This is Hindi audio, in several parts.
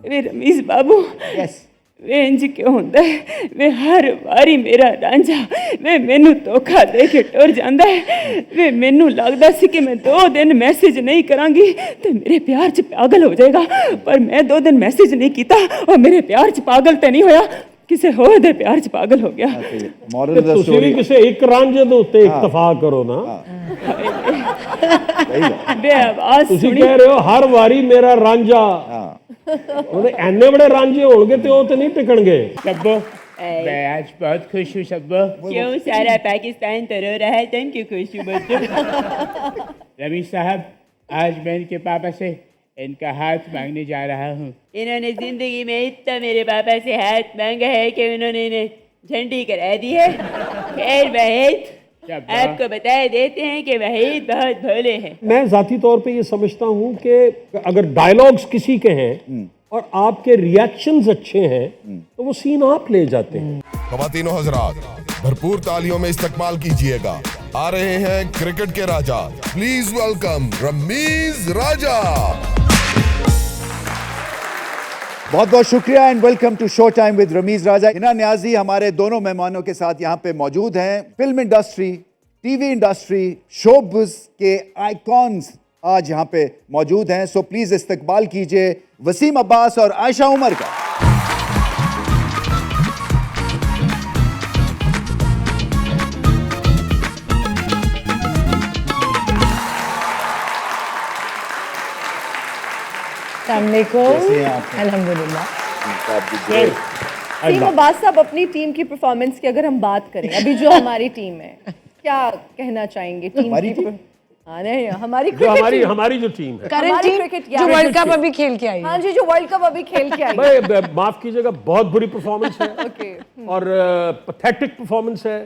वे रमीज बाबू यस वे इंज क्यों होंदा है वे हर वारी मेरा रांझा वे मैनू धोखा दे के टुर जांदा है वे मैनू लगदा सी कि मैं 2 दिन मैसेज नहीं करांगी तो मेरे प्यार च पागल हो जाएगा पर मैं 2 दिन मैसेज नहीं किया और मेरे प्यार च पागल तो नहीं होया किसी होर दे प्यार च पागल हो गया मॉरल ऑफ द ਤੁਸੀਂ ਵੀ स्टोरी ਕਿਸੇ ਇੱਕ ਰਾਂਝੇ ਦੇ ਉੱਤੇ ਇਤਫਾਕ ਕਰੋ ਨਾ। बे आवाज ਤੁਸੀਂ सुनी ਕਹਿ ਰਹੇ ਹੋ ਹਰ ਵਾਰੀ ਮੇਰਾ ਰਾਂਝਾ, हाँ ਉਹਦੇ ਐਨੇ ਬੜੇ ਰਾਂਝੇ ਹੋਣਗੇ ਤੇ ਉਹ ਤੇ ਨਹੀਂ ਟਿਕਣਗੇ। शब्बो मैं आज बहुत खुश हूँ शब्बो। क्यों सारा पाकिस्तान तो रो रहा है तुम क्यों खुश हो बच्चों रमीज साहब आज मैं इनके पापा से इनका हाथ मांगने जा रहा हूँ। इन्होंने जिंदगी में इतना मेरे पापा से हाथ मांगा है कि उन्होंने इन्हें झंडी करा दी है। खैर वहीद आपको बता देते हैं कि वहीद बहुत भोले हैं। मैं ज़ाती तौर पे ये समझता हूँ कि अगर डायलॉग्स किसी के हैं और आपके रिएक्शंस अच्छे हैं तो वो सीन आप ले जाते हैं। ख़वातीनो हज़रात भरपूर तालियों में इस्तकबाल कीजिएगा, आ रहे हैं क्रिकेट के राजा, प्लीज वेलकम रमीज राजा। बहुत बहुत शुक्रिया and welcome to show time with Rameez Raja. Hina Niazi हमारे दोनों मेहमानों के साथ यहाँ पे मौजूद हैं। Film industry, TV industry, showbiz के आइकॉन्स आज यहाँ पे मौजूद हैं। सो प्लीज इस्तकबाल कीजिए वसीम अब्बास और आयशा उमर का। कैसे हैं आप? अल्हम्दुलिल्लाह। आप सीम अब्बास साहब, अपनी टीम की परफॉर्मेंस की अगर हम बात करें, अभी जो हमारी टीम है, क्या कहना चाहेंगे टीम हमारी की? टीम? हाँ नहीं, हमारी जो क्रिकेट टीम। हमारी जो टीम है, करंट हमारी टीम क्रिकेट जो वर्ल्ड कप अभी खेल के आई है। हाँ जी, जो वर्ल्ड कप अभी खेल के आई है। भाई माफ कीजिएगा बहुत बुरी परफॉर्मेंस है ओके। और पैथेटिक परफॉर्मेंस है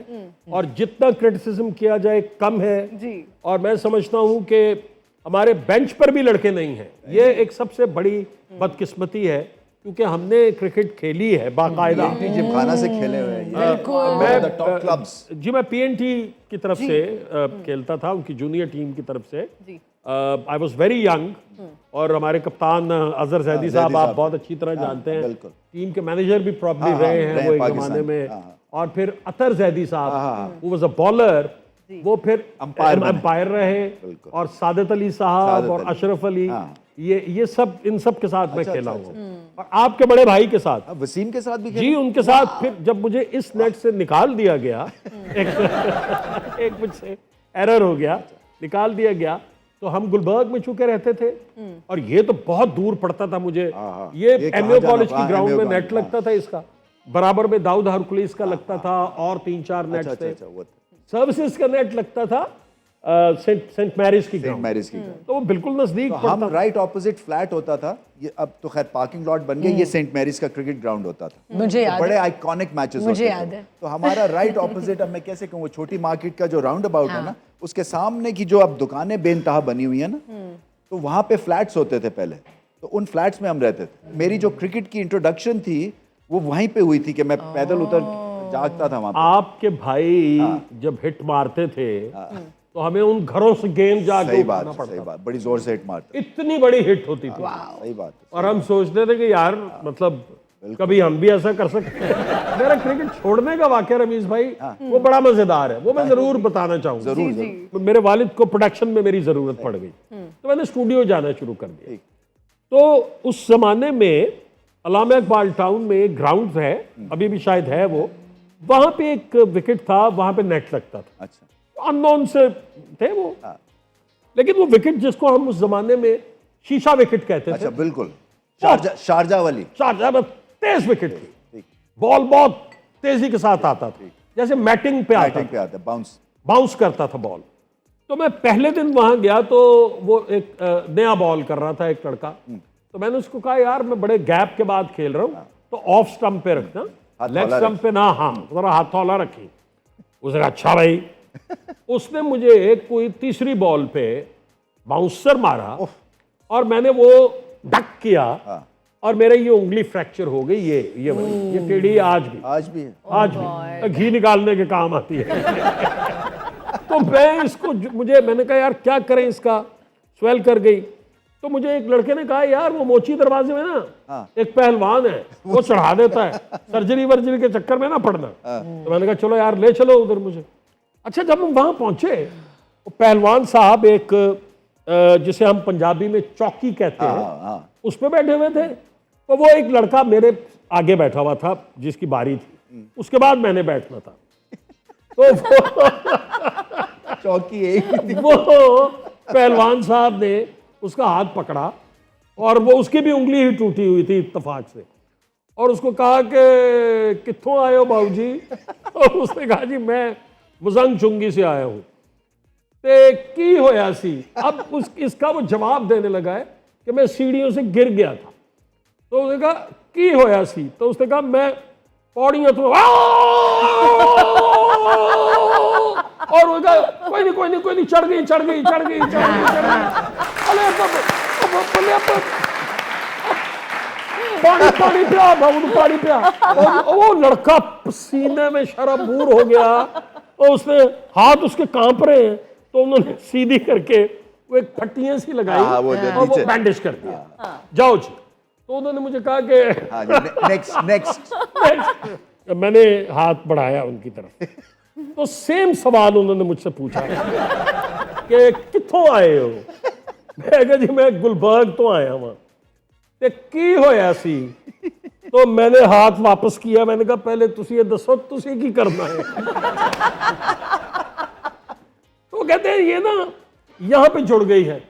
और जितना क्रिटिसिज्म किया जाए कम है। जी। और मैं समझता हूं कि हमारे बेंच पर भी लड़के नहीं हैं। ये एक सबसे बड़ी बदकिस्मती है क्योंकि हमने क्रिकेट खेली है बाकायदा। जिमखाना से खेले हुए हैं ये। मैं द टॉप क्लब्स। जी मैं पीएनटी की तरफ से खेलता था, उनकी जूनियर टीम की तरफ से। आई वॉज वेरी यंग और हमारे कप्तान अजहर जैदी साहब आप बहुत अच्छी तरह जानते हैं। बिल्कुल। टीम के मैनेजर भी प्रॉब्ली रहे हैं वो एक जमाने में। और फिर अतर जैदी साहब वो वाज अ बॉलर, वो फिर अंपायर रहे। और सादत अली साहब और अशरफ अली, ये सब इन सब के साथ मैं खेला हूँ। और आपके बड़े भाई के साथ, वसीम के साथ भी जी उनके साथ। फिर जब मुझे इस नेट से निकाल दिया गया एक मुझसे एरर हो गया, निकाल दिया गया, तो हम गुलबर्ग में चूके रहते थे और ये तो बहुत दूर पड़ता था मुझे। ये एमओ कॉलेज की ग्राउंड में नेट लगता था इसका, बराबर में दाऊद हरकुलिस का लगता था और 3-4 नेट थे। सर्विसेज का नेट लगता था सेंट मैरिज की ग्राउंड, तो वो बिल्कुल नजदीक पड़ता। हम राइट ऑपोजिट फ्लैट होता था, ये अब तो खैर पार्किंग लॉट बन गया। ये सेंट मैरिज का क्रिकेट ग्राउंड होता था। मुझे याद बड़े है। आइकॉनिक मैचेस मुझे होते याद थे। है। तो हमारा राइट ऑपोजिट, अब मैं कैसे कहूँ, वो छोटी मार्केट का जो राउंड अबाउट है ना, उसके सामने की जो अब दुकानें बेनतहा बनी हुई है ना, तो वहाँ पे फ्लैट्स होते थे पहले। तो उन फ्लैट्स में हम रहते थे। मेरी जो क्रिकेट की इंट्रोडक्शन थी वो वहीं पे हुई थी कि मैं पैदल उतर जागता था वहाँ पे। आपके भाई जब हिट मारते थे तो हमें उन घरों से गेंद जाके सही बात, उठाना पड़ता सही था। बात, बड़ी जोर से हिट मारते। इतनी बड़ी हिट होती थी सही बात। और हम सोचते थे कि यार मतलब कभी हम भी ऐसा कर सकते हैं। मेरा क्रिकेट छोड़ने का वाकया रमीज भाई वो बड़ा मजेदार है, वो मैं जरूर बताना चाहूंगा। जरूर। मेरे वालिद को प्रोडक्शन में मेरी जरूरत पड़ गई तो मैंने स्टूडियो जाना शुरू कर दिया। तो उस जमाने में अलामा इकबाल टाउन में एक ग्राउंड है, अभी भी शायद है वो, वहां पे एक विकेट था, वहां पे नेट लगता था। अच्छा। अननोन से थे वो, लेकिन वो विकेट जिसको हम उस जमाने में शीशा विकेट कहते अच्छा, थे। बिल्कुल। शारजा वाली। शारजा में तेज विकेट थी, बॉल बहुत तेजी के साथ आता था, जैसे मैटिंग पे आता, बाउंस करता था बॉल। तो मैं पहले दिन वहां गया तो वो एक नया बॉल कर रहा था एक लड़का, तो मैंने उसको कहा यार मैं बड़े गैप के बाद खेल रहा हूँ तो ऑफ स्टंप पे रखना, लेग स्टंप पे ना। हाँ, जरा हाथ हौला रखी। उसने अच्छा भाई। उसने मुझे कोई तीसरी बॉल पे बाउंसर मारा और मैंने वो डक किया और मेरे ये उंगली फ्रैक्चर हो गई। ये टेढ़ी आज भी घी निकालने के काम आती है। तो मैं इसको मैंने कहा यार क्या करें, इसका स्वेल कर गई। तो मुझे एक लड़के ने कहा यार वो मोची दरवाजे में ना हाँ। एक पहलवान है, वो चढ़ा देता है, सर्जरी वर्जरी के चक्कर में ना पड़ना। तो मैंने कहा चलो यार ले चलो उधर मुझे। अच्छा, जब हम वहां पहुंचे, वो पहलवान साहब एक जिसे हम पंजाबी में चौकी कहते हैं, उस पे बैठे हुए थे। तो वो एक लड़का मेरे आगे बैठा हुआ था जिसकी बारी थी, उसके बाद मैंने बैठना था। तो चौकी एक वो पहलवान साहब ने उसका हाथ पकड़ा और वो उसकी भी उंगली ही टूटी हुई थी इत्तेफाक से, और उसको कहा कि कित्थों आए हो बाबू जी? और उसने कहा जी मैं मुजंग चुंगी से आया हूं। ते की होया सी। अब इसका वो जवाब देने लगा है कि मैं सीढ़ियों से गिर गया था। तो उसने कहा की होया सी? तो उसने कहा मैं पौड़ियों तो और वो कहा कोई नहीं चढ़ गई पानी पिया बाबू, पानी पिया। और वो लड़का सीने में शराबूर हो गया और उसने हाथ उसके कांप रहे हैं, तो उन्होंने सीधी करके वो एक पट्टियां सी लगाई और वो बैंडेज कर दिया। जाओ जी। तो उन्होंने मुझे कहा कि नेक्स्ट। मैंने हाथ बढ़ाया उनकी तरफ, तो सेम सवाल उन्होंने मुझसे पूछा कि कित्थों आए हो? मैं कहा जी मैं गुलबर्ग तो आया वहां। ते की होया सी? तो मैंने हाथ वापस किया, मैंने कहा पहले तुसी ये दसो तुसी की करना है। तो कहते हैं ये ना यहां पे जुड़ गई है,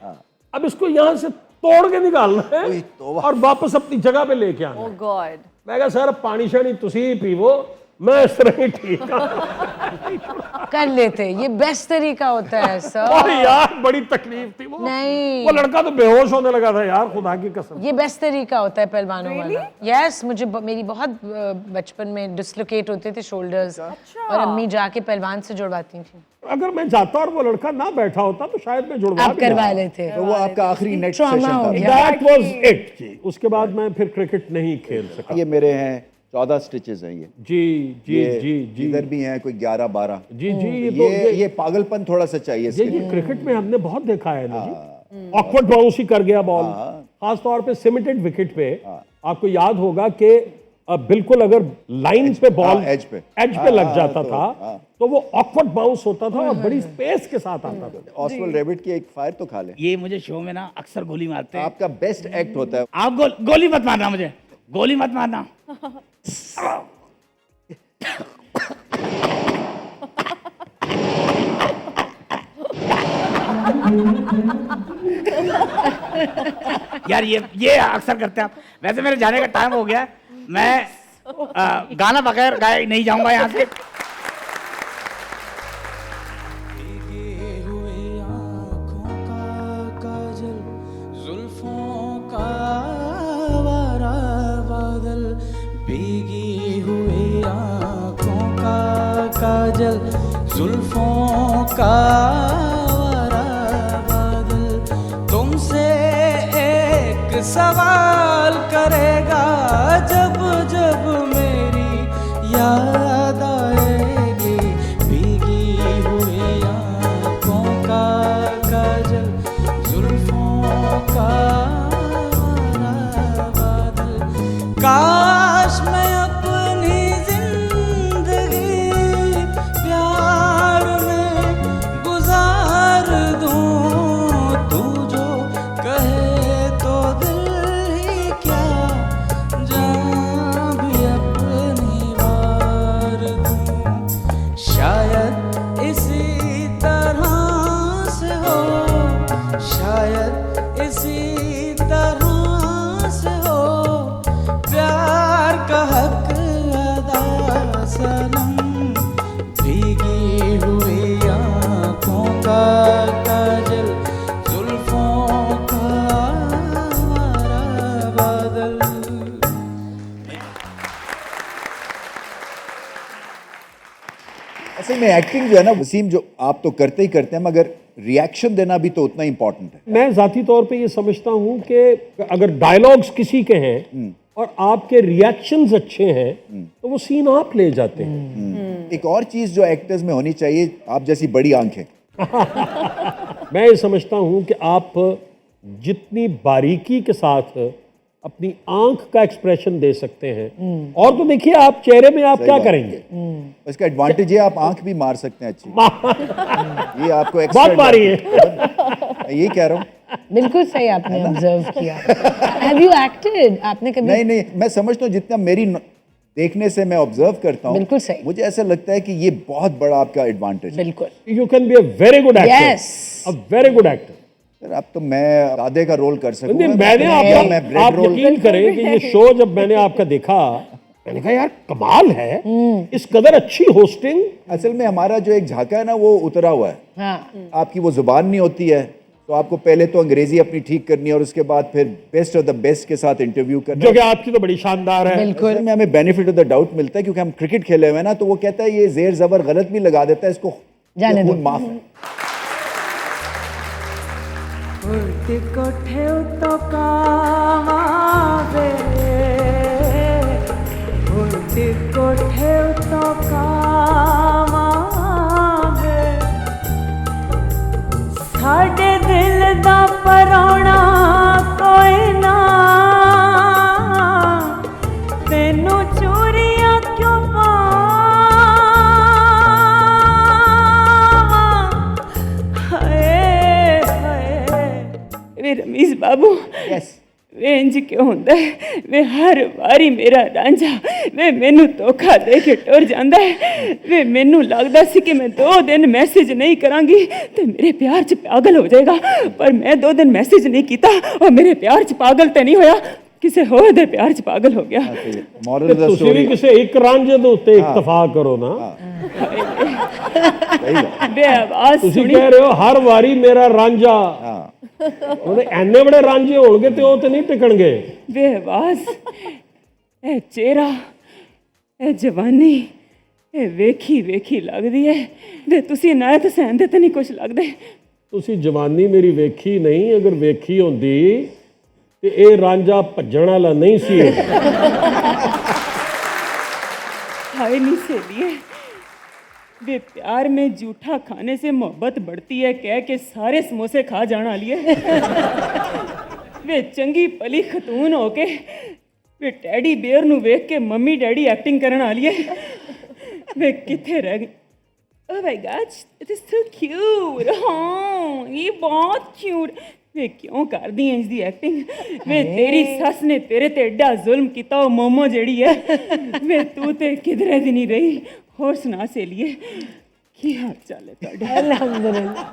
अब इसको यहां से तोड़ के निकालना है और वापस अपनी जगह पे लेके आना। ओह गॉड। मैं कहा सर पानी शानी तुसी ही पीवो, मैं इस तरह ही ठीक कर लेते, ये बेस्ट तरीका होता है सर। और यार बड़ी तकलीफ थी वो। नहीं। वो लड़का तो बेहोश होने लगा था यार, खुदा की कसम। ये बेस्ट तरीका होता है पहलवानों वाला। यस, मुझे मेरी बहुत बचपन में डिस्लोकेट होते थे शोल्डर्स, और अम्मी जाके पहलवान से जुड़वाती थी। अगर मैं जाता और वो लड़का ना बैठा होता तो शायद मैं जुड़वा आप करवा लेते। तो वो आपका आखिरी नेक्स्ट सेशन ट्रॉमा हो था। गया। That was it जी। उसके बाद मैं फिर क्रिकेट नहीं खेल सका। ये मेरे हैं 14 स्टिचेस हैं ये। जी इधर भी हैं कोई 11-12। जी ये पागलपन थोड़ा सा चाहिए इसके लिए। ये क्रिकेट में हमने बहुत देखा है ना जी। ऑकवर्ड बाउंस ही कर गया बॉल, खास तौर पे सिमेंटेड विकेट पे। आपको याद होगा कि बिल्कुल अगर लाइन पे बॉल एज पे लग जाता था तो वो ऑकवर्ड बाउंस होता था और बड़ी स्पेस के साथ आता था। ऑस्वल्ड रेबिट की एक फायर तो खा ले। ये मुझे शो में ना अक्सर गोली मारते हैं। आपका बेस्ट एक्ट होता है। आप गोली मत मारना, मुझे गोली मत मारना। यार ये अक्सर करते हैं आप। वैसे मेरे जाने का टाइम हो गया है, मैं गाना बगैर गाए नहीं जाऊंगा यहाँ से। काजल जुल्फों का वारा बादल, तुमसे एक सवाल करेगा जब जब मेरी याद आएगी। भीगी हुई आंखों का काजल जुल्फों का वारा बादल, काश मैं में एक्टिंग जो है ना वसीम, जो आप तो करते ही करते हैं, मगर रिएक्शन देना भी तो उतना इंपॉर्टेंट है। मैं जाती तौर पे ये समझता हूँ कि अगर डायलॉग्स किसी के हैं और आपके रिएक्शंस अच्छे हैं तो वो सीन आप ले जाते हैं। एक और चीज जो एक्टर्स में होनी चाहिए, आप जैसी बड़ी आंखें। मैं ये समझता हूँ कि आप जितनी बारीकी के साथ अपनी आंख का एक्सप्रेशन दे सकते हैं, और तो देखिए आप चेहरे में आप क्या करेंगे, इसका एडवांटेज है आप आंख भी मार सकते हैं अच्छी। ये आपको बहुत मारी है। ये कह रहा हूँ। बिल्कुल सही आपने ऑब्जर्व किया। Have you acted? आपने कभी? नहीं, मैं समझता हूँ जितना मेरी देखने से मैं ऑब्जर्व करता हूँ, बिल्कुल सही। मुझे ऐसा लगता है कि ये बहुत बड़ा आपका एडवांटेज है। बिल्कुल। You can be a very good actor. Yes. A very good actor. Sir अब तो मैं दादे का रोल कर सकूंगा। मैंने मैं आप ब्रेड रोल यकीन करें कि ये शो जब मैंने आपका देखा, मैंने कहा यार कमाल है, इस कदर अच्छी होस्टिंग। असल में हमारा जो एक झाका है ना वो उतरा हुआ है। हाँ। आपकी वो जुबान नहीं होती है, तो आपको पहले तो अंग्रेजी अपनी ठीक करनी है और उसके बाद फिर बेस्ट ऑफ द बेस्ट के साथ इंटरव्यू करना, जो कि आपकी तो बड़ी शानदार है। बिल्कुल। में हमें बेनिफिट ऑफ द डाउट मिलता है क्योंकि हम क्रिकेट खेले हुए हैं ना, तो वो कहता है ये जेर जबर गलत भी लगा देता है, इसको जाने दो। खून माफ है। को ठेव तो कामावे, को ठेव तो कामावे, साडे दिल दा पराना कोई ना, तेनू चोरियां क्यों वे रमीज बाबू, वे इंज क्यों होंदा है? वे हर वारी मेरा रांझा वे मैनू धोखा दे के टुर जांदा है। वे मैनू लगदा सी कि मैं 2 दिन मैसेज नहीं करांगी तो मेरे प्यार च पागल हो जाएगा, पर मैं 2 दिन मैसेज नहीं किया और मेरे प्यार च पागल तो नहीं होया, किसी होर दे प्यार च पागल हो गया। मॉरल ਤੇ ऑफ द ਤੁਸੀਂ स्टोरी ਵੀ ਕਿਸੇ ਇੱਕ ਰਾਂਝੇ ਦੇ ਉੱਤੇ ਇਤਫਾਕ ਕਰੋ ਨਾ। वे आवाज ਤੁਸੀਂ सुनी, ਕਹਿ ਰਹੇ ਹੋ ਹਰ ਵਾਰੀ ਮੇਰਾ ਰਾਂਝਾ, ਉਹਦੇ ਐਨੇ ਬੜੇ ਰਾਂਝੇ ਹੋਣਗੇ ਤੇ ਉਹ ਤੇ ਨਹੀਂ ਟਿਕਣਗੇ। वे आवाज, ए चेहरा, ए जवानी, ए वेखी वेखी लगदी है। वे तुसी नायत सहन दे ते नहीं कुछ लगदे। ਤੁਸੀਂ ਜਵਾਨੀ ਮੇਰੀ ਵੇਖੀ ਨਹੀਂ, ਅਗਰ ਵੇਖੀ ਹੁੰਦੀ ਤੇ ਇਹ ਰਾਂਝਾ ਭੱਜਣ ਵਾਲਾ ਨਹੀਂ ਸੀ। हाय नहीं सहेलिए, वे प्यार में जूठा खाने से मोहब्बत बढ़ती है कह के सारे समोसे खा जाना लिए। वे चंगी पली खतून होके वे टैडी बेयर नु वेख के मम्मी डैडी एक्टिंग करन आ लिए। वे किथे रह गए? ओह my God, it is so cute. हाँ ये बहुत क्यूट। वे क्यों कर दी इंज दी एक्टिंग? वे तेरी सस ने तेरे ते एडा जुल्म किता, ओ मोमो जेड़ी है। वे तू ते किधरे दी नहीं रही। और सुना से लिए की हाल चाल है ਤੁਹਾਡੇ? अल्हम्दुलिल्लाह।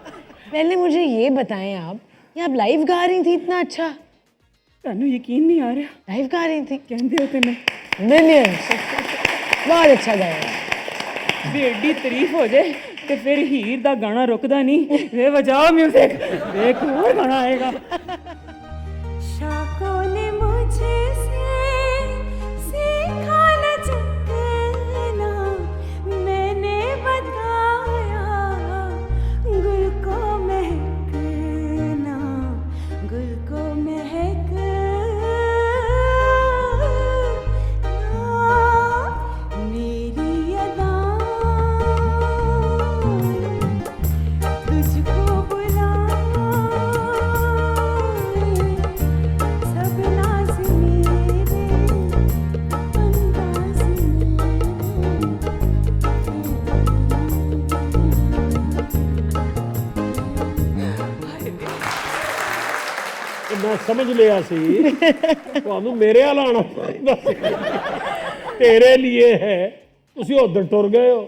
पहले मुझे ये बताएं आप, ये आप लाइव गा रही थी इतना अच्छा? ਤੁਹਾਨੂੰ ਯਕੀਨ ਨਹੀਂ ਆ ਰਿਹਾ? लाइव गा रही थी? ਕਹਿੰਦੇ ਹੋ ਤੇ ਮੈਂ मिलियंस। बहुत अच्छा गाया। ਵੀ ਐਡੀ ਤਾਰੀਫ ਹੋ ਜਾਏ ਤੇ ਫਿਰ ਹੀਰ ਦਾ ਗਾਣਾ ਰੁਕਦਾ ਨਹੀਂ। ਵੇ ਵਜਾਓ ਮਿਊਜ਼ਿਕ, ਵੇਖ ਹੋਰ ਗਾਣਾ ਆਏਗਾ। शाकों ने मुझे सीखा न चखना, मैंने बताया गुल को महकना, गुल को महकना, मेरी अदा तुझको ਮੈਂ ਸਮਝ ਲਿਆ ਸੀ ਤੁਹਾਨੂੰ ਮੇਰੇ ਵੱਲ ਆਉਣਾ ਚਾਹੀਦਾ ਸੀ। ਤੇਰੇ ਲਈ ਹੈ, ਤੁਸੀਂ ਉਧਰ ਟੁਰ ਗਏ ਹੋ।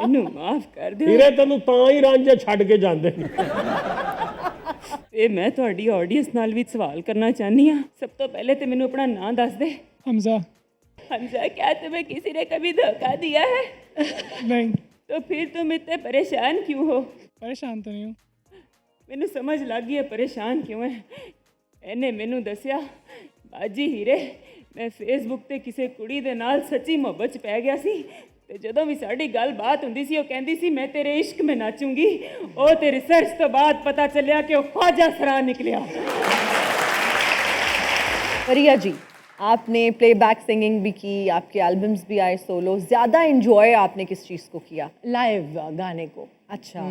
ਇਹਨੂੰ ਮਾਫ ਕਰ ਦਿਓ। ਹੀਰੇ ਤੈਨੂੰ ਤਾਂ ਹੀ ਰਾਂਝੇ ਛੱਡ ਕੇ ਜਾਂਦੇ ਨੇ। ਤੇ ਮੈਂ ਤੁਹਾਡੀ ਆਡੀਅנס ਨਾਲ ਵੀ ਸਵਾਲ ਕਰਨਾ ਚਾਹਨੀ ਹਾਂ। ਸਭ ਤੋਂ ਪਹਿਲੇ ਤੇ ਮੈਨੂੰ ਆਪਣਾ ਨਾਮ ਦੱਸ ਦੇ। हमजा। हमजा, क्या तुम्हें किसी ने कभी धोखा दिया है? नहीं, तो फिर तुम इतने परेशान क्यों हो? परेशान तो नहीं हूँ। ਮੈਨੂੰ ਸਮਝ ਲੱਗ ਗਈ ਹੈ ਪਰੇਸ਼ਾਨ ਕਿਉਂ ਹੈ। ਇਹਨੇ ਮੈਨੂੰ ਦੱਸਿਆ ਬਾਜੀ ਹੀਰੇ, ਮੈਂ ਫੇਸਬੁੱਕ ਤੇ ਕਿਸੇ ਕੁੜੀ ਦੇ ਨਾਲ ਸੱਚੀ ਮੁਹੱਬਤ 'ਚ ਪੈ ਗਿਆ ਸੀ ਤੇ ਜਦੋਂ ਵੀ ਸਾਡੀ ਗੱਲਬਾਤ ਹੁੰਦੀ ਸੀ ਉਹ ਕਹਿੰਦੀ ਸੀ मैं तेरे इश्क में नाचूंगी। ਉਹ ਤੇ ਰਿਸਰਚ ਤੋਂ ਬਾਅਦ ਪਤਾ ਚੱਲਿਆ ਕਿ ਉਹ ख्वाजा सरा निकलिया। परिया जी, आपने प्लेबैक सिंगिंग भी की, आपके एल्बम्स भी आए सोलो, ज़्यादा इन्जॉय आपने किस चीज़ को किया? लाइव गाने को। अच्छा।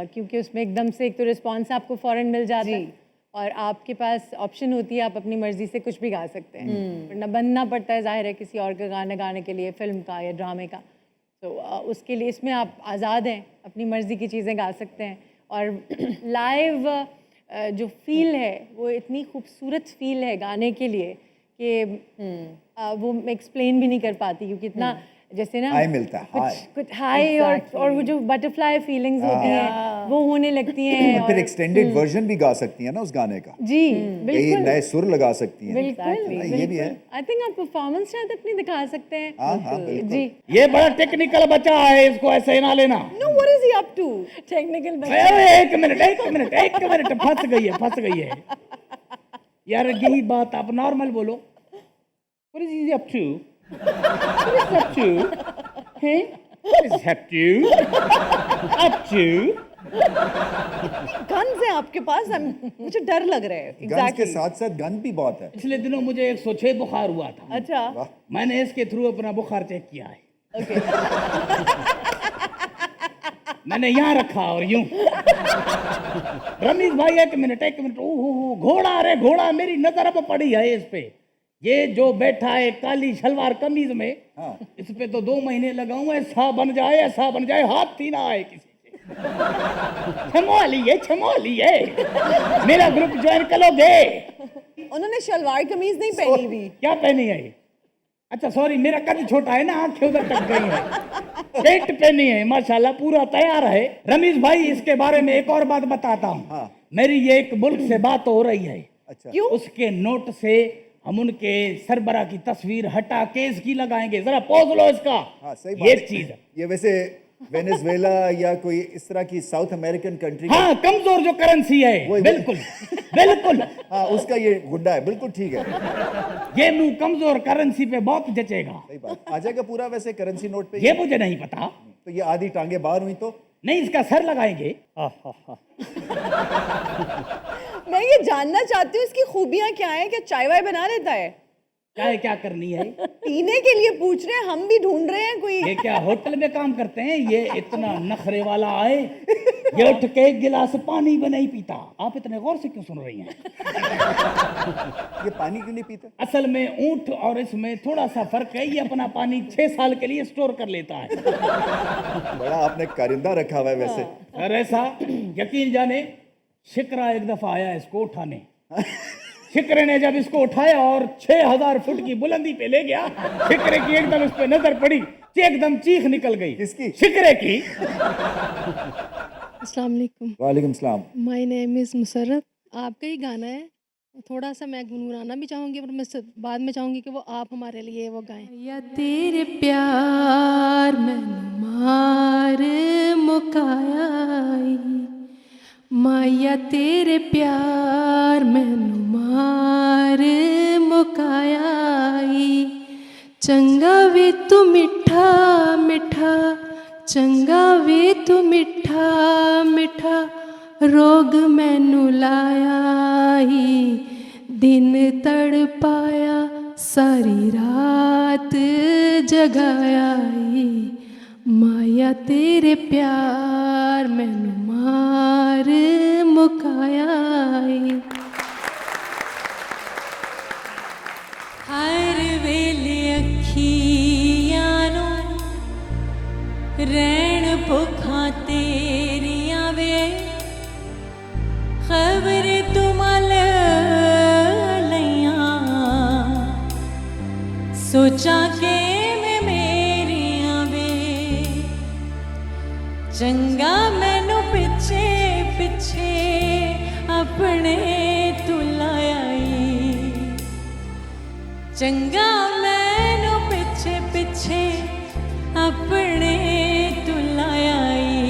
क्योंकि उसमें एकदम से एक तो रिस्पॉन्स आपको फ़ौरन मिल जाता है और आपके पास ऑप्शन होती है, आप अपनी मर्जी से कुछ भी गा सकते हैं, वरना बनना पड़ता है जाहिर है किसी और का गाना गाने के लिए, फिल्म का या ड्रामे का। तो उसके लिए इसमें आप आज़ाद हैं, अपनी मर्ज़ी की चीज़ें गा सकते हैं। और लाइव जो फील है वो इतनी खूबसूरत फील है गाने के लिए कि वो मैं एक्सप्लेन भी नहीं कर पाती, क्योंकि इतना जैसे ना हाई मिलता है, कुछ हाई और वो जो बटरफ्लाई फीलिंग्स होती हैं वो होने लगती हैं। और फिर एक्सटेंडेड वर्जन भी गा सकती हैं ना उस गाने का, जी यही बिल्कुल नए सुर लगा सकती हैं। बिल्कुल ये भी है। आई थिंक आप परफॉर्मेंस शायद अपनी दिखा सकते हैं। हाँ, बिल्कुल। जी। ये बड़ा टेक्निकल बच्चा है, इसको ऐसे ना लेना। No what is he up to? Technical अरे एक मिनट फंस गई है यार, यही बात आप नॉर्मल बोलो। What is he up to? What is up to? Hey? What is up to? Up to? Guns हैं आपके पास, मुझे डर लग रहा है। गन्स के साथ साथ गन भी बहुत है। पिछले दिनों मुझे 106 बुखार हुआ था। अच्छा, मैंने इसके थ्रू अपना बुखार चेक किया है। ओके। मैंने यहाँ रखा और यूं। रमीज भाई एक मिनट, ओहो घोड़ा, अरे घोड़ा, मेरी नजर अब पड़ी है इस पे। ये जो बैठा है काली शलवार कमीज में, इस पे तो 2 महीने लगाऊं, ऐसा बन जाए, हाथ ही ना आए किसी से। छमोलिए मेरा ग्रुप ज्वाइन करोगे? उन्होंने शलवार कमीज नहीं पहनी हुई। क्या पहनी है? अच्छा सॉरी, मेरा कद छोटा है ना, आंखें उधर तक गई है। पेट पहनी है, माशाल्लाह पूरा तैयार है। रमीज भाई, इसके बारे में एक और बात बताता हूँ। मेरी ये एक मुल्क से बात हो रही है। अच्छा। क्यों? उसके नोट से हम उनके सरबरा की तस्वीर हटा के इसकी लगाएंगे। जरा पॉज लो इसका। हाँ, सही बात ये है। चीज है। ये वैसे वेनेजुएला या कोई इस तरह की साउथ अमेरिकन कंट्री, हाँ, कमजोर जो करेंसी है, वही- बिल्कुल बिल्कुल। हाँ, उसका ये गुड्डा है, बिल्कुल ठीक है। ये मुंह कमजोर करेंसी पे बहुत जचेगा। सही बात। आ जाएगा पूरा वैसे करेंसी नोट पे? ये मुझे नहीं पता। तो ये आधी टांगे बाहर हुई तो नहीं, इसका सर लगाएंगे। मैं ये जानना चाहती हूँ इसकी खूबियाँ क्या हैं? क्या चाय वाय बना लेता है? चाय क्या करनी है? पीने के लिए पूछ रहे हैं, हम भी ढूंढ रहे हैं कोई। ये क्या होटल में काम करते हैं? ये इतना नखरे वाला आए, ये उठ के 1 गिलास पानी भी नहीं पीता। आप इतने गौर से क्यों सुन रही हैं? ये पानी क्यों नहीं पीता? असल में ऊंट और इसमें थोड़ा सा फर्क है। ये अपना पानी 6 साल के लिए स्टोर कर लेता है। बड़ा आपने कारिंदा रखा हुआ है वैसे। और ऐसा यकीन जाने, शिकरा एक दफा आया इसको उठाने। शिकरे ने जब इसको उठाया और 6000 फुट की बुलंदी पे ले गया, शिकरे की एकदम इस पे नजर पड़ी, एकदम चीख निकल गई। किसकी? शिकरे की। अस्सलाम वालेकुम। वालेकुम सलाम। My name is Musarrat. आपका ही गाना है, थोड़ा सा मैं गुनगुनाना भी चाहूँगी, पर मैं बाद में चाहूँगी कि वो आप हमारे लिए वो गाएं। या तेरे प्यार मैनू मार मुकाया, माया तेरे प्यार मैनू मार मुकाया, चंगा वे तू मिठा मिठा, चंगा वे तू मिठा मिठा, रोग मैनू लाया, दिन तड़पाया, सारी रात जगाया, माया तेरे प्यार मैनू मार मुकाया। हर वेले अखियां नूं रैण भुखां तेरियां वे, खबर तू मल लईयां, सोचा के मैं मेरियां वे, चंगा मैनू पिछे पिछे अपने तू लायाई, चंगा मैनू पिछे पिछे अपने तू लायाई,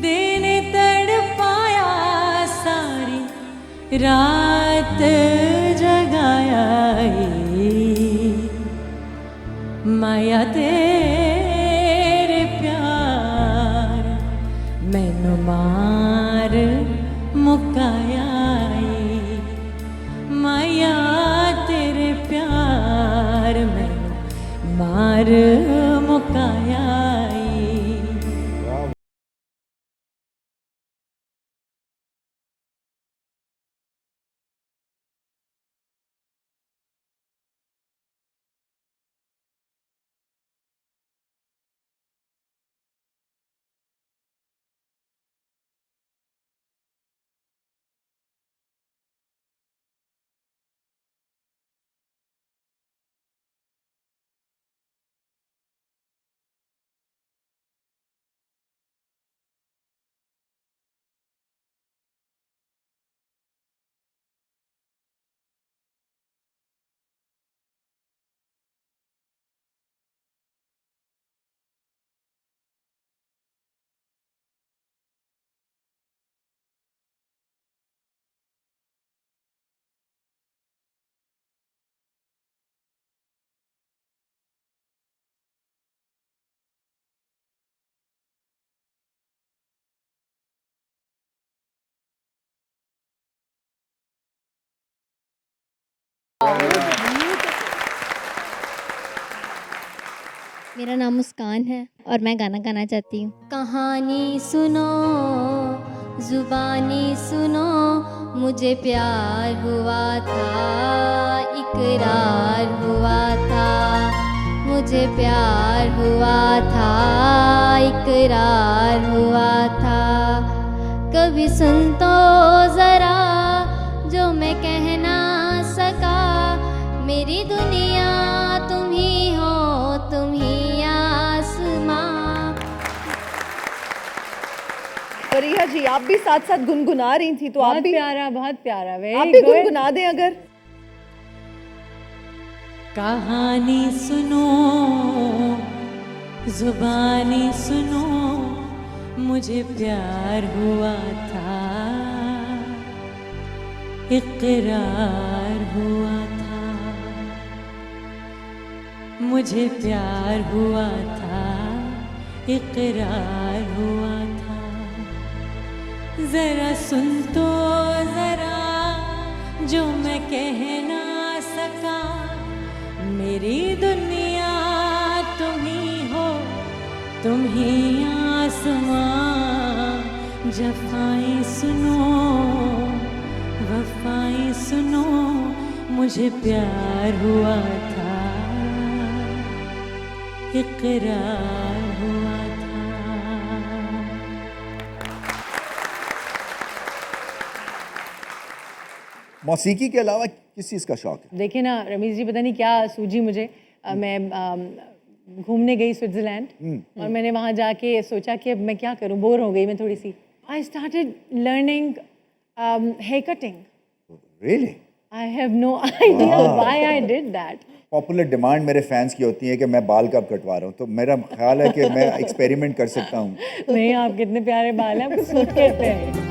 दिन तड़पाया सारी रात जगाया, माया तेरे प्यार मैनू मार मुकाया, माया तेरे प्यार मैनू मार मुकाया। मेरा नाम मुस्कान है और मैं गाना गाना चाहती हूँ। कहानी सुनो, जुबानी सुनो, मुझे प्यार हुआ था, इकरार हुआ था, मुझे प्यार हुआ था, इकरार हुआ था। कभी सुन तो ज़रा जो मैं कह ना सका, मेरी दुनिया तुम ही हो, तुम ही आसमां। फरीहा जी, आप भी साथ साथ गुनगुना रही थी, तो आप बहुत भी प्यारा, बहुत प्यारा। आप भी गुनगुना दें अगर। कहानी सुनो, जुबानी सुनो, मुझे प्यार हुआ था, इकरार हुआ था, मुझे प्यार हुआ था, इकरार हुआ था। जरा सुन तो जरा जो मैं कह ना सका, मेरी दुनिया तुम ही हो, तुम ही आसमां। जफ़ाएं सुनो, वफ़ाएं सुनो, मुझे प्यार हुआ था, इकरार हुआ था। मौसीकी के अलावा किस चीज़ का शौक है? देखिए ना रमीज जी, पता नहीं क्या सूझी मुझे। मैं घूमने गई स्विट्ज़रलैंड और मैंने वहाँ जाके सोचा कि अब मैं क्या करूँ, बोर हो गई मैं थोड़ी सी। I started learning hair cutting. Really? I have no idea why I did that. Popular demand मेरे फैंस की होती है कि मैं बाल कब कटवा रहा हूँ, तो मेरा ख्याल है कि मैं एक्सपेरिमेंट कर सकता हूँ। नहीं, आप कितने प्यारे बाल हैं, आपको सूट करते हैं।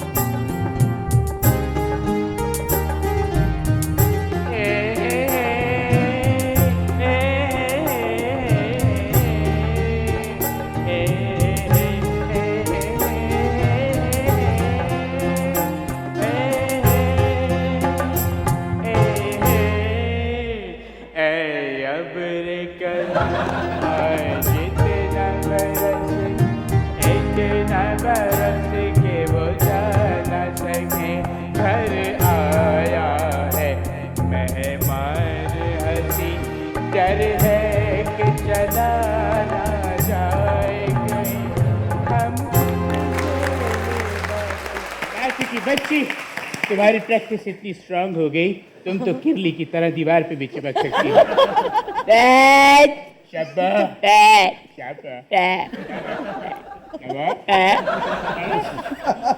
बच्ची, तुम्हारी प्रैक्टिस इतनी स्ट्रांग हो गई, तुम तो किरली की तरह दीवार पे भी चिपक सकती हो। शाबाश,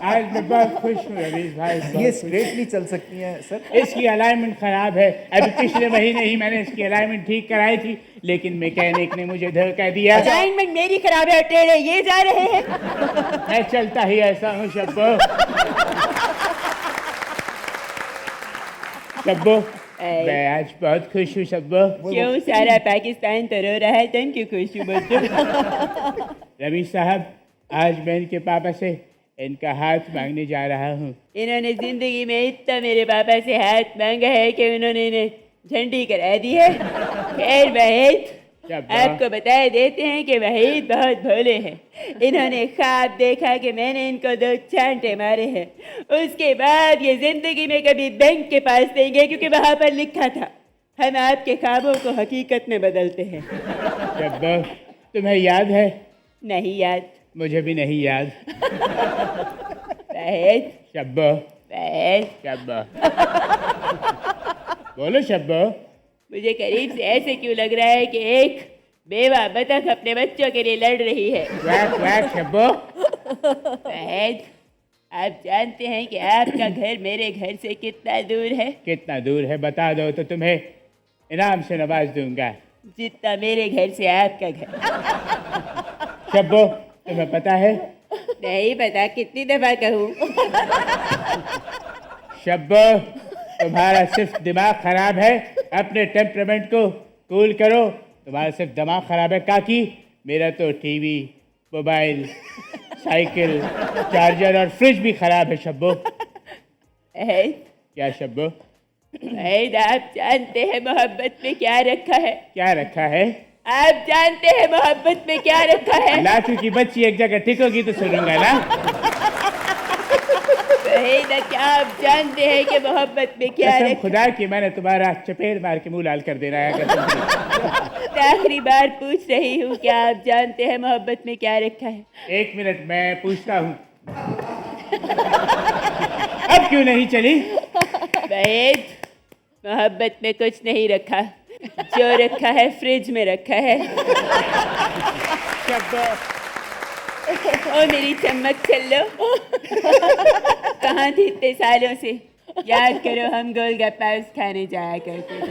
आज मैं बहुत खुश हूँ रवीश भाई। ये स्ट्रेट नहीं चल सकती हैं सर? इसकी अलाइनमेंट खराब है। अभी पिछले महीने ही मैंने इसकी अलाइनमेंट ठीक कराई थी, लेकिन मैकेनिक ने मुझे धोखा दिया। अलाइनमेंट मेरी खराब है, टेढ़े ये जा रहे हैं। मैं चलता ही ऐसा हूँ शब्बो। शब्बो, मैं आज बहुत खुश हूँ शब्बो। क्यों सारा पाकिस्तान तो रो रहा है, तुम क्यों खुश हो बच्चों? रमीश साहब, आज मैं इनके पापा से इनका हाथ मांगने जा रहा हूँ। इन्होंने जिंदगी में इतना मेरे पापा से हाथ मांगा है कि उन्होंने इन्हें झंडी करा दी है। खैर वहीद, आपको बता देते हैं कि वहीद बहुत भोले हैं। इन्होंने ख्वाब देखा कि मैंने इनको 2 चांटे मारे हैं। उसके बाद ये जिंदगी में कभी बैंक के पास नहीं गए, क्योंकि वहाँ पर लिखा था हम आपके ख्वाबों को हकीकत में बदलते हैं। शब्बो, तुम्हें याद है? नहीं याद। मुझे भी नहीं याद। वहीद, शब्बो, वहीद, शब्बो, बोलो शब्बो। मुझे करीब से ऐसे क्यों लग रहा है कि एक बेवा बतख अपने बच्चों के लिए लड़ रही है। Quack quack Shabbo. वहीद, आप जानते हैं कि आपका घर मेरे घर से कितना दूर है? कितना दूर है बता दो तो तुम्हें इनाम से नवाज दूंगा। जितना मेरे घर से आपका घर। शब्बो, तुम्हें पता है? नहीं पता, कितनी दफा कहूँ? शब्बो, तुम्हारा सिर्फ दिमाग खराब है, अपने टेम्परामेंट को कूल करो। तुम्हारा सिर्फ दिमाग खराब है काकी, मेरा तो टीवी, मोबाइल, साइकिल, चार्जर और फ्रिज भी खराब है शब्बो। क्या शब्बो? आप जानते हैं मोहब्बत में क्या रखा है? क्या रखा है? आप जानते हैं मोहब्बत में क्या रखा है? लातू की बच्ची एक जगह टिकोगी तो सुनूंगा ना। वही ना, क्या आप जानते हैं कि मोहब्बत में क्या कसम रखा? खुदा की मैंने तुम्हारा चपेट मार के मुंह लाल कर देना है। कसम। आखिरी बार पूछ रही हूँ, क्या आप जानते हैं मोहब्बत में क्या रखा है? 1 मिनट मैं पूछता हूँ। अब क्यों नहीं चली? वहीद, मोहब्बत में कुछ नहीं रखा, जो रखा है फ्रिज में रखा है। ओ मेरी चम्मच चलो, कहाँ थी इतने सालों से? याद करो, हम गोलगप्पा खाने जाया करते थे।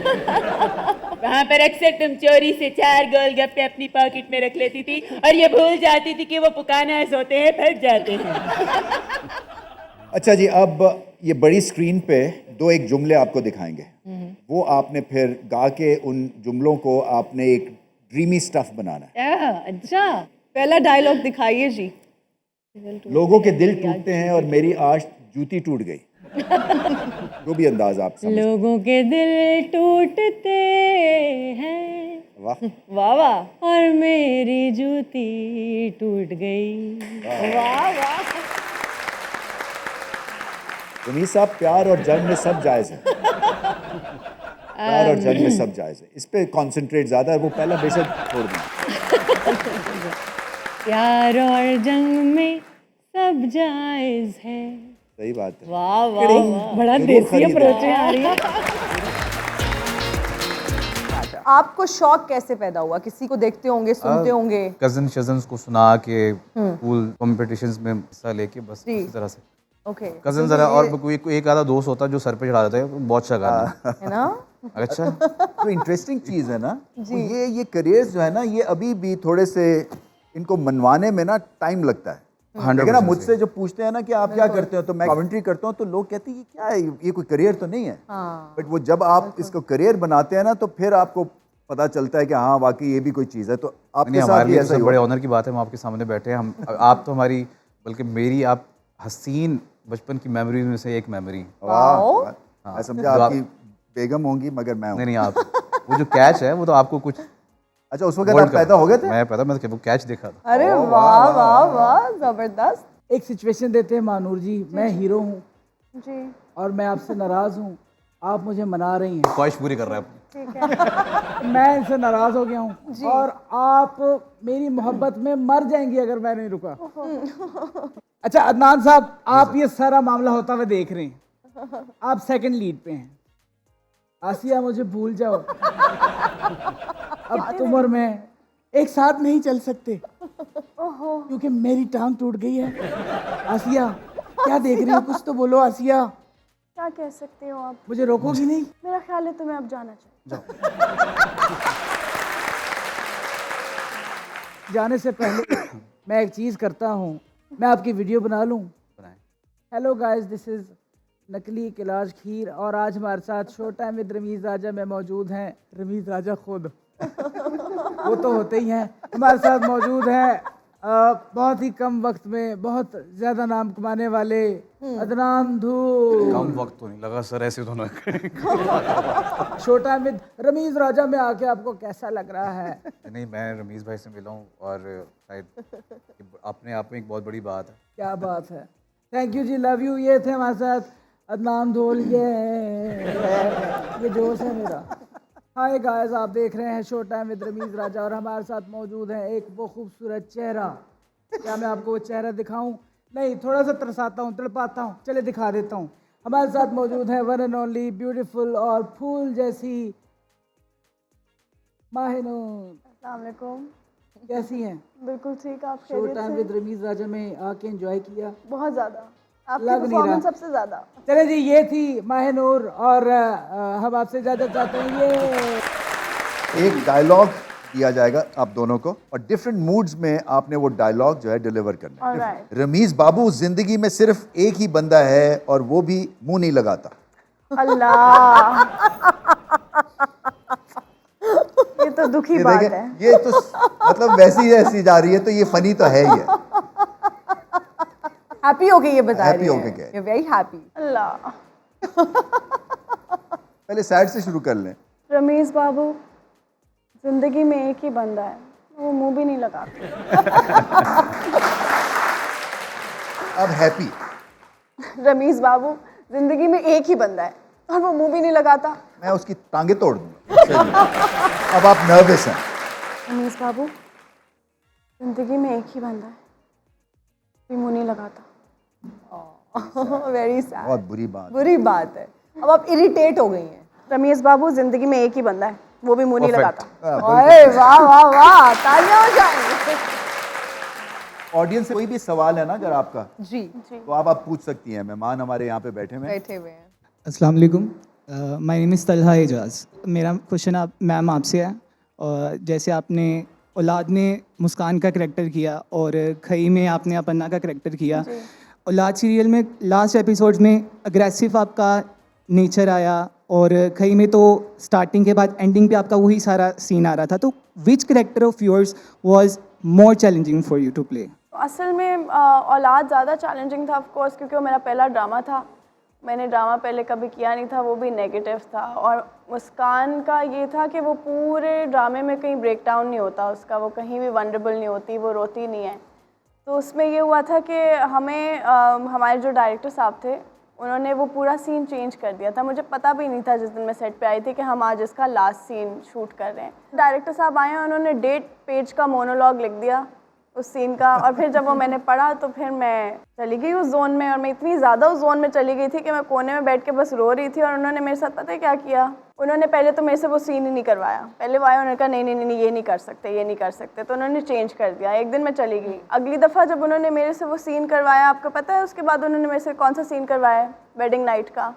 वहाँ पर अक्सर तुम चोरी से 4 गोलगप्पे अपनी पॉकेट में रख लेती थी और ये भूल जाती थी कि वो पुकाना होते हैं, फट जाते हैं। अच्छा जी, अब ये बड़ी स्क्रीन पे 2-1 जुमले आपको दिखाएंगे, वो आपने फिर गा के उन जुमलों को आपने एक ड्रीमी स्टफ बनाना है। अच्छा, पहला डायलॉग दिखाइए जी। लोगों के दिल टूटते हैं और मेरी आज जूती टूट गई। जो भी अंदाज आप समझ। लोगों के दिल टूटते हैं, वाह वाह वाह, और मेरी जूती टूट गई। वाह वाह। रमीज साहब, प्यार और जंग में सब जायज है। प्यार और जंग में सब जायज है, इस पे कंसंट्रेट ज्यादा है, वो पहला बेशक छोड़ दें। प्यार और जंग में सब जायज है। सही बात है। वाह वाह, बड़ा जरूर देसी खरीदें। अप्रोच आ रही है। आपको शौक कैसे पैदा हुआ? किसी को देखते होंगे, सुनते होंगे? कजन्स को सुना के स्कूल कॉम्पिटिशंस में हिस्सा लेके बस जी। इस तरह से ओके, कजन जरा, और कोई एक आधा दोस्त होता जो सर पे चढ़ा देता है, बहुत अच्छा गाना है ना? अच्छा। तो इंटरेस्टिंग चीज़ है ना, तो ये करियर्स जो है ना, ये अभी भी थोड़े से इनको मनवाने में ना टाइम लगता है। 100% ना मुझसे जो पूछते हैं ना कि आप क्या करते हो, तो मैं कमेंट्री करता हूँ, तो लोग कहते हैं ये क्या है, ये कोई करियर तो नहीं है। बट वो जब आप इसको करियर बनाते हैं ना, तो फिर आपको पता चलता है कि हाँ वाकई ये भी कोई चीज़ है। तो आपके साथ हमारे भी लिए ऐसा ही बड़े हुआ? ऑनर की बात है, हम आपके सामने बैठे हैं। हम आप तो हमारी, बल्कि मेरी आप हसीन बचपन की मेमोरीज में से एक मेमोरी। वाह, मैं समझा आपकी बेगम होंगी, मगर मैं हूँ। नहीं आप, वो जो कैच है वो तो आपको कुछ। अच्छा, उस वक्त आप पैदा हो गए थे? मैं वो कैच देखा था। अरे वाह वाह वाह, जबरदस्त। एक सिचुएशन देते हैं मानूर जी, मैं हीरो हूँ जी, और मैं आपसे नाराज हूँ, आप मुझे मना रही हैं। ख्वाहिश पूरी कर रहा है। ठीक है। मैं इनसे नाराज हो गया हूँ और आप मेरी मोहब्बत में मर जाएंगी अगर मैं नहीं रुका। अच्छा अदनान साहब, आप ये सारा मामला होता हुआ देख रहे हैं, आप सेकंड लीड पे हैं। आसिया मुझे भूल जाओ, अब तुम और मैं एक साथ नहीं चल सकते क्योंकि मेरी टांग टूट गई है। आसिया क्या देख रही हो, कुछ तो बोलो आसिया। क्या कह सकते हो आप? मुझे रोकोगी नहीं? मेरा ख्याल है तुम्हें अब जाना चाहिए। जाने से पहले मैं एक चीज़ करता हूँ, मैं आपकी वीडियो बना लूँ। हेलो गाइस, दिस इज़ नकली कैलाश खीर और आज हमारे साथ शो टाइम विद रमीज़ राजा में मौजूद हैं रमीज़ राजा खुद। वो तो होते ही हैं, हमारे साथ मौजूद हैं बहुत ही कम वक्त में बहुत ज़्यादा नाम कमाने वाले अदनान धूल। कम वक्त तो नहीं लगा सर, ऐसे तो ना। शो टाइम विद रमीज़ राजा में आके आपको कैसा लग रहा है? नहीं, मैं रमीज़ भाई से मिला हूँ और शायद अपने आप में एक बहुत बड़ी बात है। क्या बात है, थैंक यू जी, लव यू। ये थे हमारे साथ अदनान धोल, ये जोश है मेरा। हाय गाइस, आप देख रहे हैं शो टाइम विद रमीज़ राजा और हमारे साथ मौजूद है एक वो खूबसूरत चेहरा। क्या मैं आपको वो चेहरा दिखाऊं? नहीं, थोड़ा सा तरसाता हूँ, तड़पाता हूँ, चले दिखा देता हूँ। हमारे साथ मौजूद है वन एंड ओनली ब्यूटीफुल और फूल जैसी माहिनूर। अस्सलाम वालेकुम। कैसी हैं? बिल्कुल ठीक, आप शो टाइम विद रमीज़ राजा में आके एंजॉय किया? बहुत ज़्यादा, आपकी लग नहीं रहा। परफॉर्मेंस सबसे ज़्यादा। चले जी, ये थी माहिनूर और हम आपसे इजाज़त चाहते हैं। ये एक डायलॉग दिया जाएगा आप दोनों को और डिफरेंट मूड्स में आपने वो डायलॉग जो है डिलीवर करना है। Alright. रमीज बाबू, जिंदगी में सिर्फ एक ही बंदा है और वो भी मुंह नहीं लगाता। अल्लाह, ये तो दुखी ये बात देखें, है। ये तो मतलब वैसी जा रही है, तो ये फनी तो है ही है। हैप्पी हो गए ये बता रही Happy हो है। के गए। You're very happy। अल्लाह, पहले सैड से शुरू कर लें। रमीज़ बाबू, जिंदगी में एक ही बंदा है, वो मुंह भी नहीं लगाता। अब हैप्पी। रमीज बाबू, जिंदगी में एक ही बंदा है और वो मुंह भी नहीं लगाता। मैं उसकी टांगे तोड़ दूंगा। अब आप नर्वस हैं। रमीज बाबू, जिंदगी में एक ही बंदा है, कोई मुंह नहीं लगाता। Very sad. बहुत बुरी बात है। अब आप इरिटेट हो गई हैं। रमीज बाबू, जिंदगी में एक ही बंदा है, वो भी मुंह नहीं लगाता। अरे वाह वाह वाह, तालियां हो जाएंगी। ऑडियंस से कोई भी सवाल है ना अगर आपका, जी तो आप पूछ सकती हैं। मेहमान हमारे यहाँ पे बैठे हुए हैं। अस्सलाम वालेकुम, my name is Talha Ejaz. मेरा क्वेश्चन आप मैम आपसे है, और जैसे आपने औलाद में मुस्कान का करैक्टर किया और खई में आपने अपन्ना का करैक्टर किया, औलाद सीरियल में लास्ट एपिसोड में अग्रेसिव आपका नेचर आया, और खई में तो स्टार्टिंग के बाद एंडिंग पे आपका वही सारा सीन आ रहा था। तो which character of yours was more challenging for you to play? असल में औलाद ज़्यादा चैलेंजिंग था, ऑफ कोर्स, क्योंकि वो मेरा पहला ड्रामा था। मैंने ड्रामा पहले कभी किया नहीं था, वो भी नेगेटिव था। और मुस्कान का ये था कि वो पूरे ड्रामे में कहीं ब्रेक डाउन नहीं होता उसका, वो कहीं भी वनरेबल नहीं होती, वो रोती नहीं है। तो उसमें ये हुआ था कि हमें हमारे जो डायरेक्टर साहब थे, उन्होंने वो पूरा सीन चेंज कर दिया था। मुझे पता भी नहीं था जिस दिन मैं सेट पे आई थी कि हम आज इसका लास्ट सीन शूट कर रहे हैं। डायरेक्टर साहब आए, उन्होंने 1.5 पेज का मोनोलॉग लिख दिया उस सीन का, और फिर जब वो मैंने पढ़ा तो फिर मैं चली गई उस जोन में। और मैं इतनी ज़्यादा उस जोन में चली गई थी कि मैं कोने में बैठ के बस रो रही थी। और उन्होंने मेरे साथ पता है क्या किया? उन्होंने पहले तो मेरे से वो सीन ही नहीं करवाया। पहले वो आया, उन्होंने कहा नहीं नहीं नहीं ये नहीं कर सकते, ये नहीं कर सकते, तो उन्होंने चेंज कर दिया। एक दिन मैं चली गई। अगली दफ़ा जब उन्होंने मेरे से वो सीन करवाया, आपको पता है उसके बाद उन्होंने मेरे से कौन सा सीन करवाया? वेडिंग नाइट का।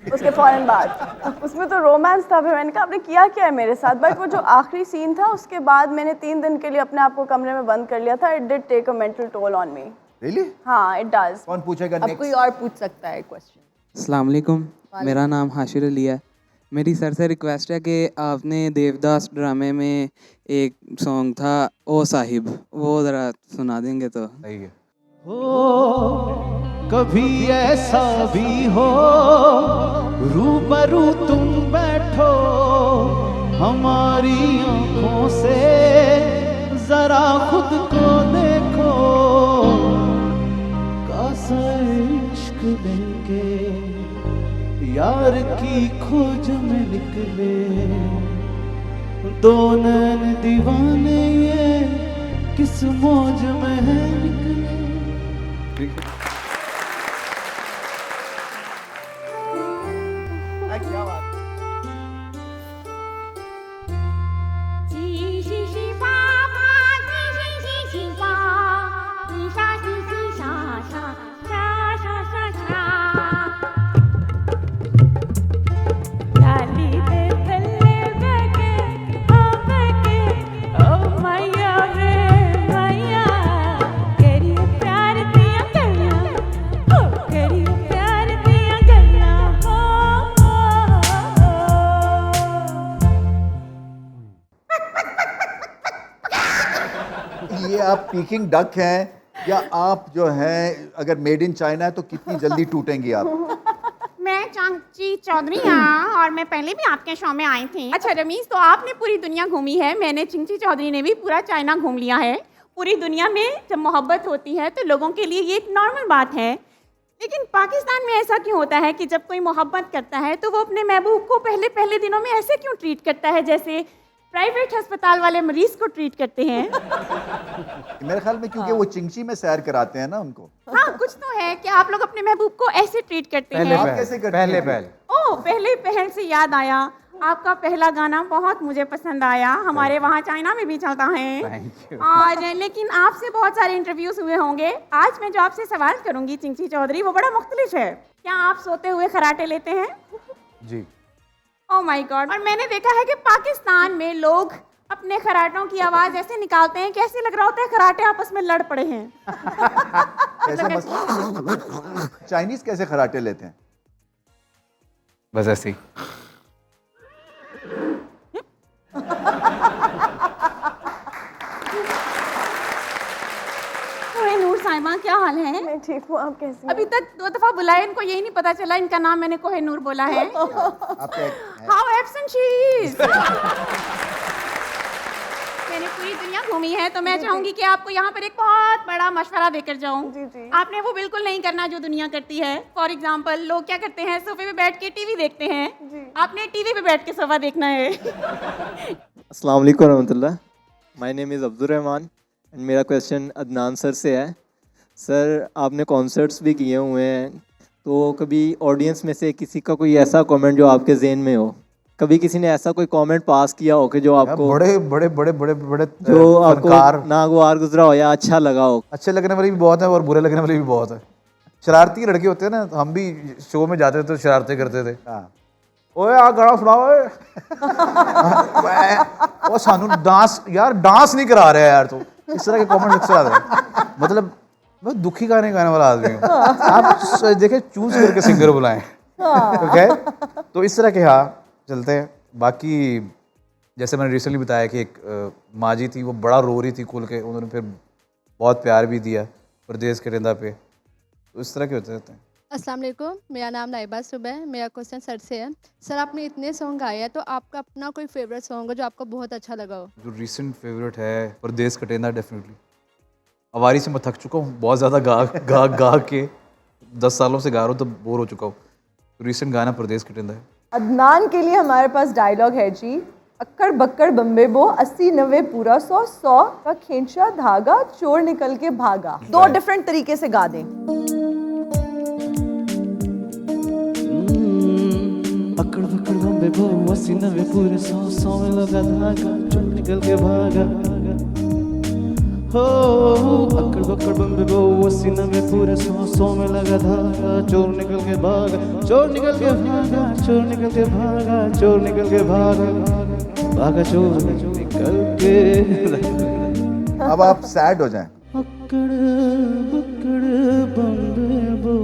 उसके फ़ौरन बाद उसमें तो रोमांस था। फिर मैंने कहा आपने किया क्या है मेरे साथ? बट वो जो आखिरी सीन था, उसके बाद मैंने 3 दिन के लिए अपने आप को कमरे में बंद कर लिया था। It did take a mental toll on me. Really? हाँ, इट डज। कौन पूछेगा अब नेक्स्ट? कोई और पूछ सकता है क्वेश्चन। अस्सलाम वालेकुम, मेरा नाम हाशिर अली है। मेरी सर से रिक्वेस्ट है कि आपने देवदास ड्रामे में एक सॉन्ग था ओ साहिब, वो ज़रा सुना देंगे तो सही है। हो कभी ऐसा भी हो, रूबरू तुम बैठो हमारी आंखों से, जरा खुद को देखो, कैसा इश्क लेके यार की खोज में निकले, दो नैन दीवाने ये किस मौज में है निकले। क्या बात? ये आप पीकिंग डक हैं या आप जो हैं अगर मेड इन चाइना है तो कितनी जल्दी टूटेंगी आप? मैं चांची चौधरी हाँ, और मैं पहले भी आपके शो में आई थी। अच्छा रमीज, तो आपने पूरी दुनिया घूमी है, मैंने चिंची चौधरी ने भी पूरा चाइना घूम लिया है। पूरी दुनिया में जब मोहब्बत होती है तो लोगों के लिए ये एक नॉर्मल बात है, लेकिन पाकिस्तान में ऐसा क्यों होता है कि जब कोई मोहब्बत करता है तो वो अपने महबूब को पहले दिनों में ऐसे क्यों ट्रीट करता है जैसे प्राइवेट अस्पताल वाले मरीज को ट्रीट करते हैं? मेरे ख्याल में क्योंकि वो चिंची में सैर कराते हैं ना उनको। हाँ, कुछ तो है कि आप लोग अपने महबूब को ऐसे ट्रीट करते हैं। आप कैसे करते हैं? पहले ओह, पहले पहल से याद आया, आपका पहला गाना बहुत मुझे पसंद आया, हमारे वहाँ चाइना में भी चलता है। और लेकिन आपसे बहुत सारे इंटरव्यूज हुए होंगे। आज मैं जो आपसे सवाल करूंगी चिंची चौधरी, वो बड़ा मुख्तलिफ है। क्या आप सोते हुए खराटे लेते हैं? जी। Oh my god. और मैंने देखा है कि पाकिस्तान में लोग अपने खराटों की आवाज ऐसे निकालते हैं, कैसे लग रहा होता है खराटे आपस में लड़ पड़े हैं। कैसा मसला? चाइनीज कैसे खराटे लेते हैं? बस ऐसे ही। नूर साहिबा, क्या हाल है? मैं ठीक हूँ, आप कैसी? अभी तक 2 दफा बुलाया, इनको यही नहीं पता चला इनका नाम मैंने कोहिनूर बोला है। How absent she is. घूमी है, तो मैं चाहूंगी कि आपको यहाँ पर एक बहुत बड़ा मशवरा देकर जाऊँ। आपने वो बिल्कुल नहीं करना जो दुनिया करती है। फॉर एग्जाम्पल, लोग क्या करते हैं, सोफे पे बैठ के टीवी देखते हैं, आपने टीवी पे बैठ के सोफा देखना है। अस्सलाम वालेकुम रहमतुल्लाह। My name is Abdul Rahman and मेरा क्वेश्चन अदनान सर से है। सर, आपने कॉन्सर्ट्स भी किए हुए हैं, तो कभी ऑडियंस में से किसी का कोई ऐसा कमेंट जो आपके ज़हन में हो, कभी किसी ने ऐसा कोई कमेंट पास किया हो कि जो आपको बड़े बड़े बड़े बड़े बड़े जो आपको नागवार गुजरा हो या अच्छा लगा हो? अच्छे लगने वाले भी बहुत हैं और बुरे लगने वाले भी बहुत हैं। शरारती लड़के होते हैं ना, हम भी शो में जाते थे तो शरारतें करते थे। ओए आ गाना सुनाओ ओ सानू डांस यार डांस नहीं करा रहे यार, तो इस तरह के कमेंट अक्सर आते हैं। मतलब मैं दुखी गाने गाने वाला आदमी हूँ। आप देखें, चूज करके सिंगर बुलाएं। ओके, तो इस तरह के हाँ चलते हैं। बाकी जैसे मैंने रिसेंटली बताया कि एक माँ जी थी, वो बड़ा रो रही थी खुल के, उन्होंने फिर बहुत प्यार भी दिया परदेस के रिंदा पे। तो इस तरह के होते रहते हैं। अस्सलाम वालेकुम, मेरा नाम नाइबा सुबह है। मेरा क्वेश्चन सर से है। सर, आपने इतने सॉन्ग गाए हैं, तो आपका अपना कोई फेवरेट सॉन्ग हो जो आपको बहुत अच्छा लगा हो? जो रिसेंट फेवरेट है परदेस का रिंदा, डेफिनेटली। अवारी से मैं थक चुका हूँ बहुत ज़्यादा गा के, 10 सालों से गा रहा हूँ तो बोर हो चुका हूँ। तो रिसेंट गाना परदेस का रिंदा है। अदनान के लिए हमारे पास डायलॉग है जी। अक्कड़ बक्कड़ बम्बे बो 80 90 पूरा 100 100 का खींचा धागा चोर निकल के भागा। 2 डिफरेंट तरीके से गा दें। अक्कड़ बक्कड़ बम्बे बो 80 90 पूरे 100 100 में लगा धागा चोर निकल के भागा। हो अक्कड़ बक्कड़ बम्बे बो 80 90 पूरे 100 100 में लगा धागा चोर निकल के भागा, चोर निकल के भागा, चोर निकल के भागा, चोर निकल के भागा, भागा चोर निकल के। अब आप सैड हो जाएं। अक्कड़ बक्कड़ बम्बे बो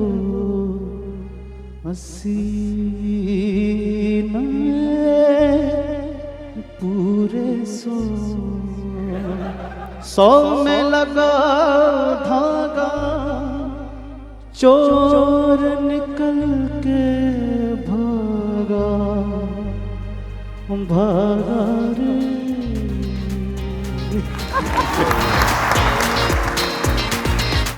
80 90 पूरे 100 में लगा धागा चोर निकल के भागा, भागा रे।